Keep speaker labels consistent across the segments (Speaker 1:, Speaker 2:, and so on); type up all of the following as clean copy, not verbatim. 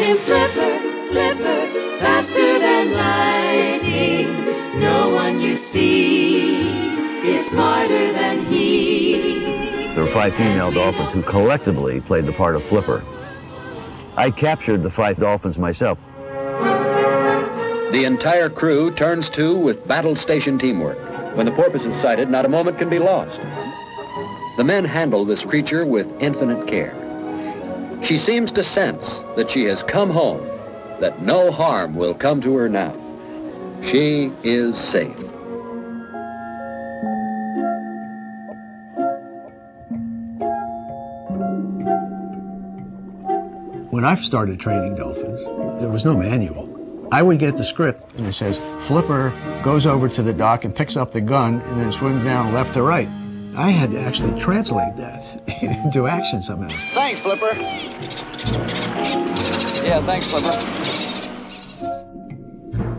Speaker 1: him Flipper, Flipper, faster than lightning. No one you see is smarter than he.
Speaker 2: There were 5 female dolphins who collectively played the part of Flipper. I captured the 5 dolphins myself.
Speaker 3: The entire crew turns to with battle station teamwork. When the porpoise is sighted, not a moment can be lost. The men handle this creature with infinite care. She seems to sense that she has come home, that no harm will come to her now. She is safe.
Speaker 4: When I started training dolphins, there was no manual. I would get the script and it says, Flipper goes over to the dock and picks up the gun and then swims down left to right. I had to actually translate that into action somehow.
Speaker 3: Thanks, Flipper. Yeah, thanks, Flipper.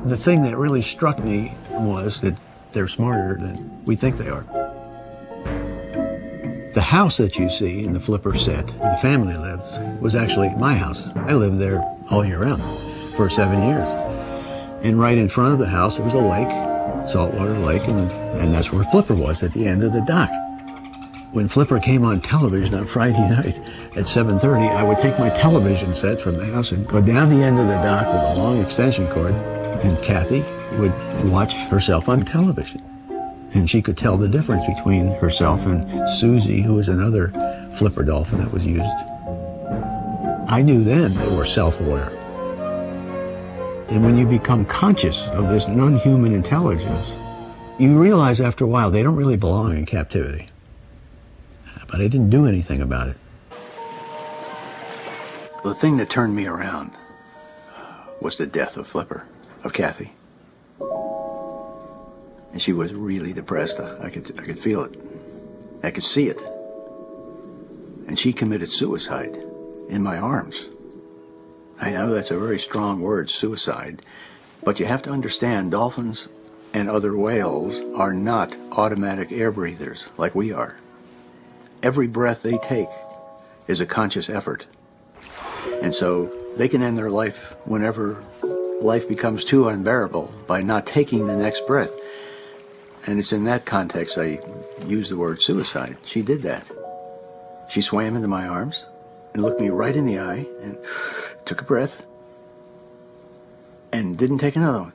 Speaker 4: The thing that really struck me was that they're smarter than we think they are. The house that you see in the Flipper set, where the family lives, was actually my house. I lived there all year round for 7 years. And right in front of the house, there was a lake, saltwater lake, and that's where Flipper was, at the end of the dock. When Flipper came on television on Friday night at 7:30, I would take my television set from the house and go down the end of the dock with a long extension cord, and Kathy would watch herself on television. And she could tell the difference between herself and Susie, who was another Flipper dolphin that was used. I knew then they were self-aware. And when you become conscious of this non-human intelligence, you realize after a while they don't really belong in captivity. But I didn't do anything about it. The thing that turned me around was the death of Flipper, of Kathy. And she was really depressed. I could feel it. I could see it. And she committed suicide in my arms. I know that's a very strong word, suicide. But you have to understand, dolphins and other whales are not automatic air breathers like we are. Every breath they take is a conscious effort. And so they can end their life whenever life becomes too unbearable by not taking the next breath. And it's in that context I use the word suicide. She did that. She swam into my arms and looked me right in the eye and took a breath and didn't take another one.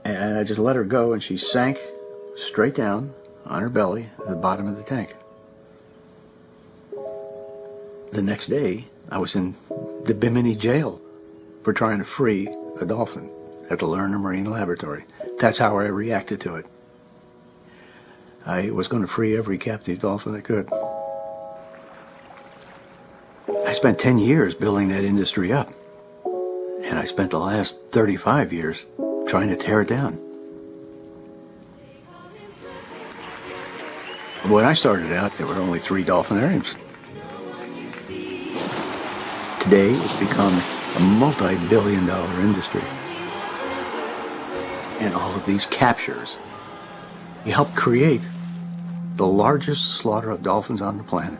Speaker 4: And I just let her go, and she sank straight down on her belly at the bottom of the tank. The next day, I was in the Bimini jail for trying to free a dolphin at the Lerner Marine Laboratory. That's how I reacted to it. I was going to free every captive dolphin I could. I spent 10 years building that industry up. And I spent the last 35 years trying to tear it down. When I started out, there were only 3 dolphinariums. Today, it's become a multi-billion-dollar industry. And all of these captures, you helped create the largest slaughter of dolphins on the planet.